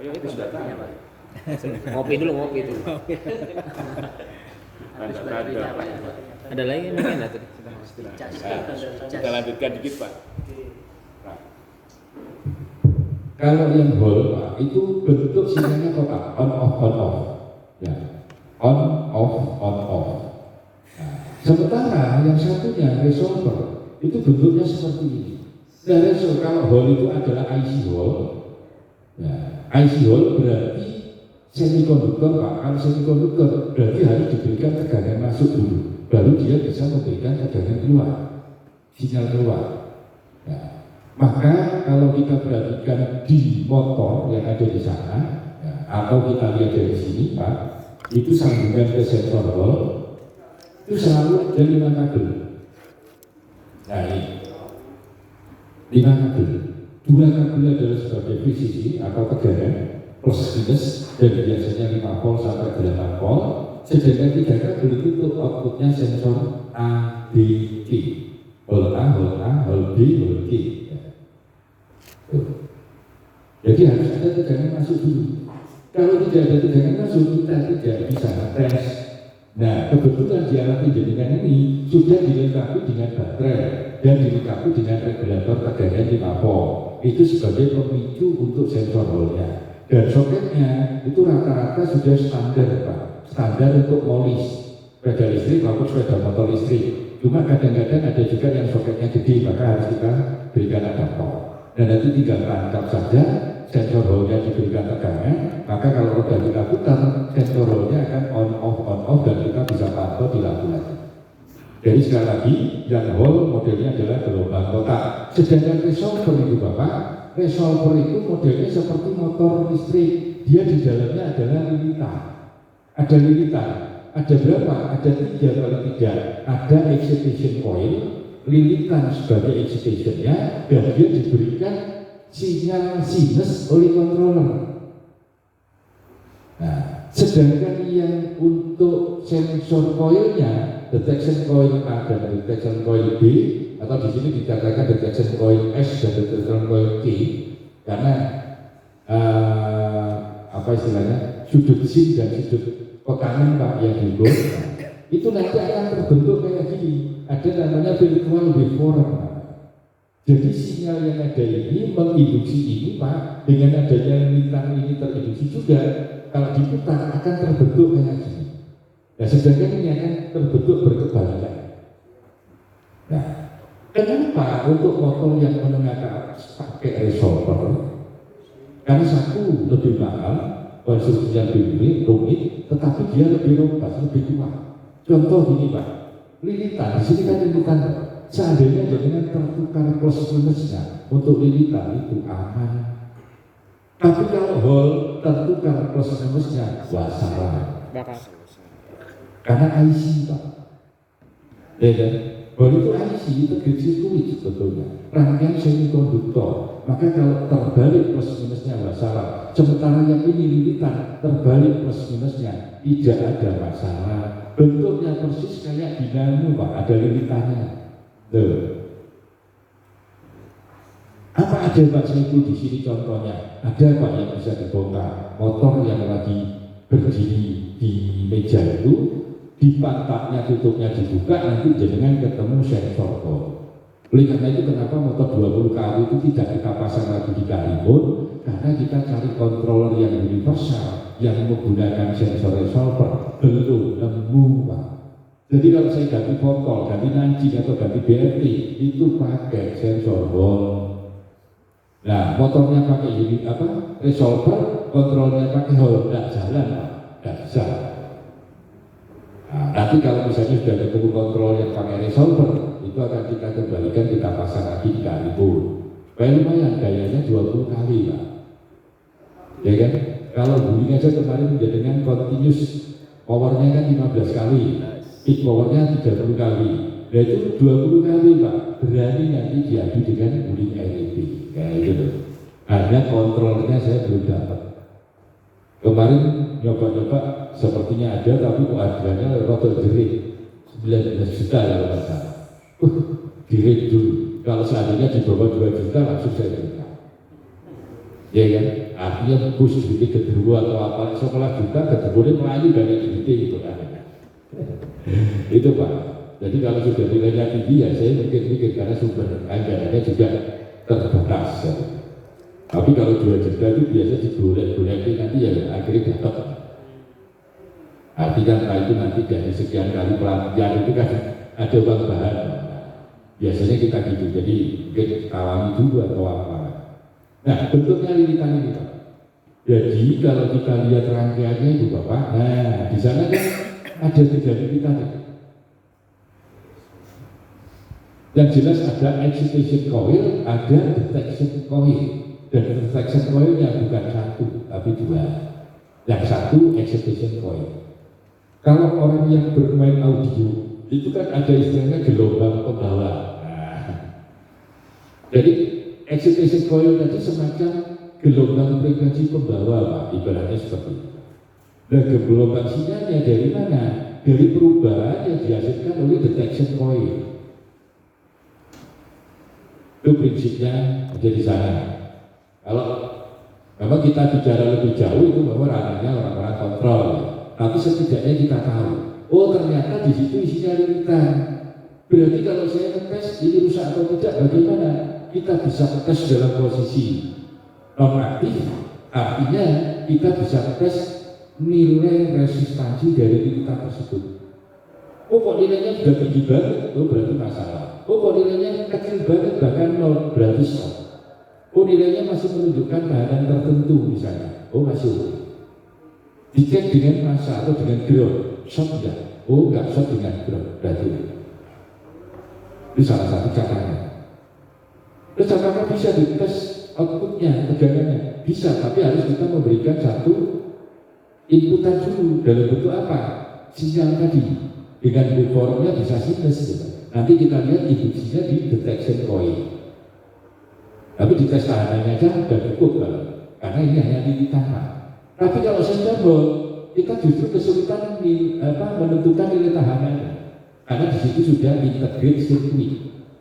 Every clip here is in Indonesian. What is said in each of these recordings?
Itu sudah tanya Pak. Ngopi dulu. Ada lagi yang mungkin tadi? Kita lanjutkan dikit Pak. Kalau yang hall Pak, itu bentuk sinyalnya kotak on off. Ya. On off. Nah, sementara yang satunya resolver itu bentuknya seperti ini. Nah, kalau hall itu adalah IC hall. Ya, IC hall berarti semikonduktor Pak. Kalau semikonduktor berarti harus diberikan tegangan masuk dulu, baru dia bisa memberikan tegangan keluar, sinyal keluar. Ya. Maka kalau kita perhatikan di motor yang ada di sana, ya, atau kita lihat dari sini Pak, itu sambungan ke sensor hall itu selalu ada 5 kabel. Nah ini 5 kabel, 2 kabel adalah sebagai VCC atau tegangan plus minus, dan biasanya 5 volt sampai 8 volt, sedangkan 3 kabel itu untuk outputnya sensor A, B, K, hall A, hall B, hall K. Jadi harus ada tegangan masuk dulu. Kalau tidak ada tegangan masuk, kita tidak bisa tes. Nah, kebetulan di alat penjaringan ini sudah dilengkapi dengan baterai dan dilengkapi dengan regulator tegangan 5 volt. Itu sebagai pemicu untuk sensor hall-nya. Dan soketnya itu rata-rata sudah standar Pak. Standar untuk molis, sepeda listrik maupun sepeda motor listrik. Cuma kadang-kadang ada juga yang soketnya gede, maka harus kita berikan adaptor. Dan nanti tinggal tancap saja, sensor hall-nya diberikan tegangan, maka kalau roda kita putar, sensor hall-nya akan on off dan kita bisa pantau di lampu lagi. Jadi sekali lagi, yang hall modelnya adalah gelombang kotak. Sedangkan resolver itu Bapak, resolver itu modelnya seperti motor listrik. Dia di dalamnya adalah lilitan. Ada lilitan. Ada berapa? Ada 3 kali 3. Ada excitation coil, lilitan sebagai excitationnya, dan dia diberikan sinyal sinus oleh controller. Nah, sedangkan yang untuk sensor coilnya, detection coil A dan detection coil B, atau di sini dikatakan detection coil S dan detection coil K, karena apa istilahnya, sudut sin dan sudut tekanan Pak yang diukur, itu nanti akan terbentuk kayak gini. Ada namanya virtual waveform. Jadi sinyal yang ada ini menginduksi ini Pak, dengan adanya lintang ini terinduksi juga, kalau diputar akan terbentuk kayak gini. Nah, sedangkan ini akan terbentuk berkebalikan. Nah, kenapa untuk motor yang menengah pakai resolver? Karena satu lebih mahal, konstruksinya lebih rumit, tetapi dia lebih robust, lebih kuat. Contoh gini Pak, lilitan, di sini kan lilitan, seandainya dengan tertukar plus minusnya untuk lilitan itu aman. Tapi kalau hall tertukar plus minusnya, wah salah. Karena IC Pak, ya kan? Hall itu IC, itu sirkuit sebetulnya, rangkaian semikonduktor. Maka kalau terbalik plus minusnya masalah. Sementara yang ini lilitan, terbalik plus minusnya tidak ada masalah. Bentuknya persis kayak dinamo Pak, ada lilitannya. Tuh. Apa ada Pak Saiful di sini contohnya? Ada Pak yang bisa dibongkar. Motor yang lagi berdiri di meja itu, di pantatnya tutupnya dibuka, nanti jenengan ketemu sensor hall. Oleh karena itu kenapa motor 20 kW itu tidak kita pasang lagi di kalimun, karena kita cari controller yang universal yang menggunakan sensor resolver. Belum nemu Pak. Jadi kalau saya ganti botol, ganti nanci atau ganti BRT itu pakai sensor hall. Nah, motornya pakai unit apa? Resolver, kontrolnya pakai hall, tidak jalan Pak, tidak bisa. Nah, nanti kalau misalnya sudah ketemu kontrol yang pakai resolver, itu akan kita kembalikan, kita pasang lagi di kalimun. Lumayan, gayanya 20 kali Pak. Ya kan? Kalau bunyi aja kemarin menjadikan continuous powernya kan 15 kali, peak powernya 30 kali. Nah itu 20 kali Pak, berani nanti diadu dengan bunyi LED. Kayak gitu. Hanya kontrolnya saya belum dapat. Kemarin nyoba-nyoba sepertinya ada, tapi harganya rotor jerit 19 juta ya kalau nggak salah. Dirit dulu. Kalau seandainya di bawah 2 juta langsung saya berikan. ya kan? Artinya bus duitnya kedua atau apa, sekolah juga kedua melayu dari duitnya gitu kan. Itu Pak. Jadi kalau sudah nilainya tinggi ya saya mikir-mikir karena sumber anggarannya juga terbatas. Ya. Tapi kalau 2 juta itu biasa digolek-golekin nanti ya akhirnya dapat. Artinya entah itu nanti dari sekian kali pelatihan itu kan ada uang bahan. Biasanya kita gitu, jadi mungkin tawari dulu atau apa. Nah bentuknya lilitan ini Pak. Jadi kalau kita lihat rangkaiannya itu Bapak, nah di sana kan ada 3 lilitan. Yang jelas ada excitation coil, ada detection coil. Dan detection coilnya bukan 1, tapi 2. Yang 1 excitation coil. Kalau orang yang bermain audio, itu kan ada istilahnya gelombang pembawa. Nah, jadi excitation coil tadi semacam gelombang frekuensi pembawa Pak, ibaratnya seperti itu. Nah gelombang sinyalnya dari mana? Dari perubahan yang dihasilkan oleh detection coil. Itu prinsipnya ada di sana. Kalau memang kita bicara lebih jauh itu memang ranahnya orang-orang kontrol, ya. Tapi setidaknya kita tahu, oh ternyata di situ isinya lilitan. Berarti kalau saya ngetes ini rusak atau tidak, bagaimana? Kita bisa tes dalam posisi non-aktif, artinya kita bisa tes nilai resistansi dari lilitan tersebut. Oh kok nilainya sudah tinggi banget, oh berarti masalah. Oh kok nilainya kecil banget, bahkan 0, berarti stop. Oh nilainya masih menunjukkan bahan tertentu misalnya, oh masih oke. Dicek dengan massa atau dengan ground, shot enggak? Oh enggak shot dengan ground, berarti itu salah satu caranya. Terus apakah bisa dites outputnya, tegangannya? Bisa, tapi harus kita memberikan satu inputan dulu dalam bentuk apa? Sinyal tadi dengan waveformnya bisa sinus gitu. Nanti kita lihat induksinya di detection coil. Tapi di tes tahanannya aja sudah cukup karena ini hanya lilitan. Tapi kalau sensor kita justru kesulitan menentukan nilai tahanannya karena di situ sudah integrate circuit,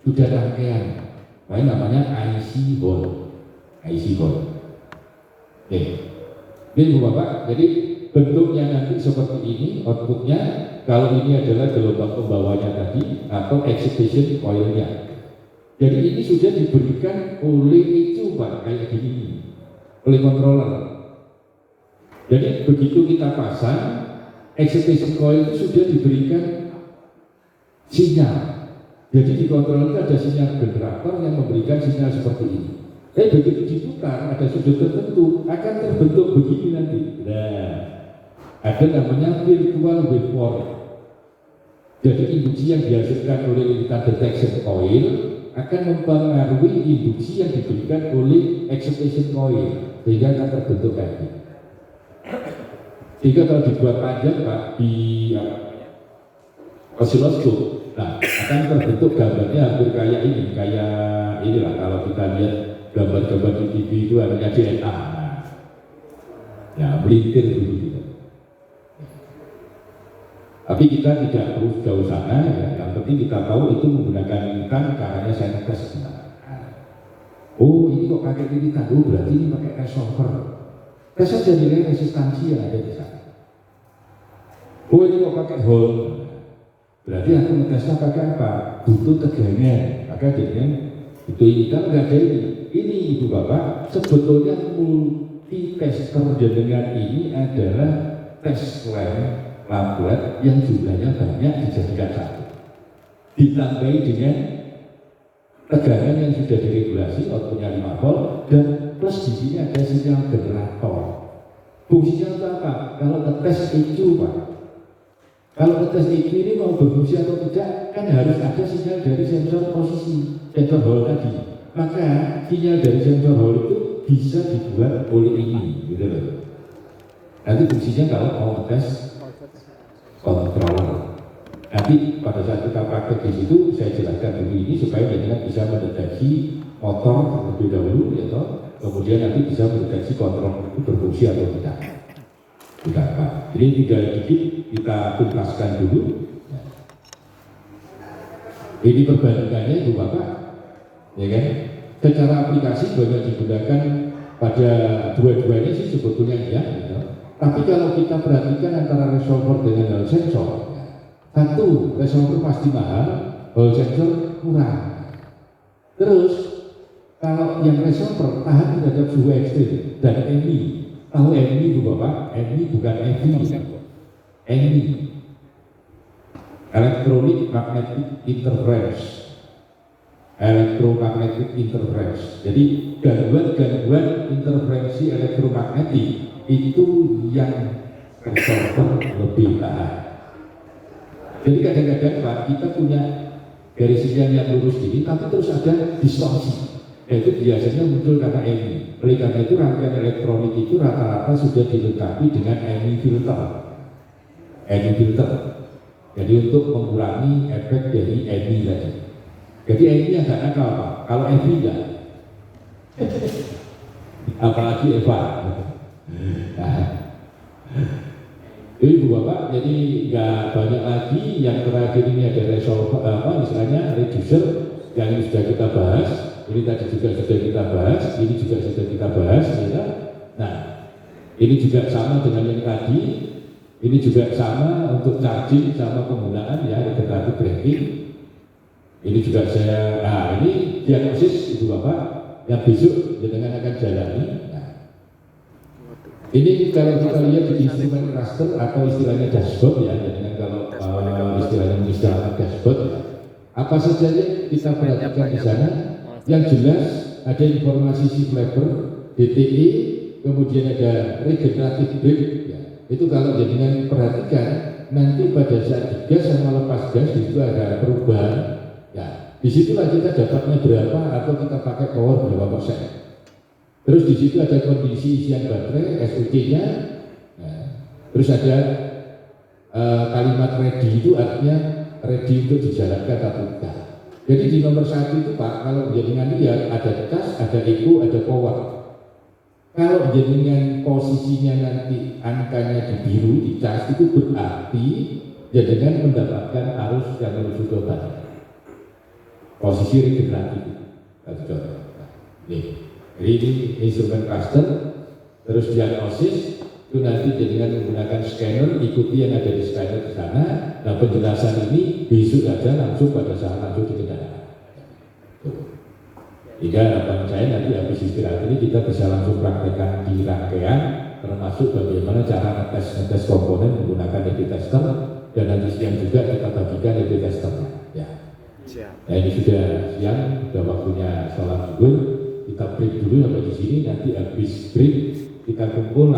sudah rangkaian. Namanya IC hole. Oke. Ini Bapak, jadi bentuknya nanti seperti ini, outputnya kalau ini adalah gelombang pembawanya tadi atau excitation coilnya. Jadi ini sudah diberikan oleh itu Pak, kayak gini, oleh controller. Jadi begitu kita pasang, excitation coil itu sudah diberikan sinyal. Jadi di controller itu ada sinyal generator yang memberikan sinyal seperti ini. Begitu diputar, ada sudut tertentu, akan terbentuk begini nanti. Nah, ada namanya virtual waveform. Jadi induksi yang dihasilkan oleh lilitan detection coil akan mempengaruhi induksi yang diberikan oleh excitation coil, sehingga akan terbentuk lagi. Sehingga kalau dibuat panjang Pak di osiloskop, nah akan terbentuk gambarnya hampir kayak ini, kayak inilah kalau kita lihat gambar-gambar di TV itu adanya DNA. Nah, ya melintir begitu. Tapi kita tidak perlu jauh sana, ya. Yang penting kita tahu itu menggunakan lilitan caranya saya tes. Oh ini kok pakai lilitan, oh berarti ini pakai crossover. Tes saja nilai resistansi yang ada di sana. Oh ini kok pakai hole, berarti aku ngetesnya pakai apa? Butuh tegangan, maka dengan itu ini kan nggak ada ini Ibu Bapak, sebetulnya multi tester dengan ini adalah tes lablet yang jumlahnya banyak dijadikan satu, ditambahi dengan tegangan yang sudah diregulasi outputnya 5 volt dan plus di sini ada sinyal generator. Fungsinya untuk apa? Kalau ngetes EQ Pak, kalau ngetes EQ ini mau berfungsi atau tidak kan harus ada sinyal dari sensor posisi, sensor hall tadi. Maka sinyal dari sensor hall itu bisa dibuat oleh ini, gitu loh. Nanti fungsinya kalau mau ngetes controller. Nanti pada saat kita praktek di situ saya jelaskan dulu ini supaya jenengan bisa mendeteksi motor terlebih dahulu, ya toh. Kemudian nanti bisa mendeteksi kontrol itu berfungsi atau tidak. Tidak Pak. Jadi tinggal dikit kita tuntaskan dulu. Ini perbandingannya Ibu Bapak, ya kan? Secara aplikasi banyak digunakan pada dua-duanya sih sebetulnya ya, gitu. Tapi kalau kita perhatikan antara resolver dengan hall sensor, satu resolver pasti mahal, hall sensor murah. Terus kalau yang resolver tahan terhadap suhu ekstrim dan EMI, tahu EMI itu Bapak? EMI bukan EMI, EMI, Electronic Magnetic Interference. Elektromagnetic interference. Jadi gangguan-gangguan interferensi elektromagnetik itu yang resolver lebih tahan. Jadi kadang-kadang Pak, kita punya garis sinyal yang lurus ini, tapi terus ada distorsi. Itu biasanya muncul karena EMI. Oleh karena itu rangkaian elektronik itu rata-rata sudah dilengkapi dengan EMI filter. EMI filter. Jadi untuk mengurangi efek dari EMI tadi. Jadi EMI agak nakal Pak. Kalau EMI enggak. Apalagi Eva. Nah, Ibu Bapak, jadi nggak banyak lagi. Yang terakhir ini ada resolver, misalnya reducer yang ini sudah kita bahas. Ini tadi juga sudah kita bahas. Ini juga sudah kita bahas. Ya. Nah, ini juga sama dengan yang tadi. Ini juga sama untuk charging sama penggunaan ya regeneratif braking. Ini juga saya, nah ini diagnosis Ibu Bapak yang besok dengan akan jalani. Nah, ini kalau kita lihat di instrumen raster atau istilahnya dashboard ya, dengan kalau istilahnya dashboard ya. Apa saja yang kita perhatikan di sana? Yang jelas ada informasi shift lever, DTE, kemudian ada regeneratif brake. Ya. Itu kalau jadinya perhatikan nanti pada saat digas sama lepas gas itu ada perubahan. Ya, disitulah kita dapatnya berapa atau kita pakai power berapa persen. Terus di situ ada kondisi isian baterai SUT-nya. Nah, terus ada kalimat ready itu artinya ready untuk dijalankan atau tidak. Jadi di nomor 1 itu Pak, kalau jadinya lihat ada cas, ada eco, ada power. Kalau jadinya posisinya nanti angkanya di biru di cas itu berarti jadinya mendapatkan arus yang menuju ke baterai. Posisi regeneratif jadi ini instrumen custom, terus diagnosis itu nanti dengan menggunakan scanner, ikuti yang ada di scanner di sana. Nah penjelasan ini besok aja langsung pada saat langsung di kendaraan. Jika harapan saya nanti habis istirahat ini kita bisa langsung praktekkan di rangkaian, termasuk bagaimana cara ngetes komponen menggunakan ED tester, dan nanti siang juga kita bagikan ED testernya. Ya. Nah ini sudah siang, sudah waktunya sholat zuhur. Kita break dulu sampai di sini. Nanti habis break kita kumpul.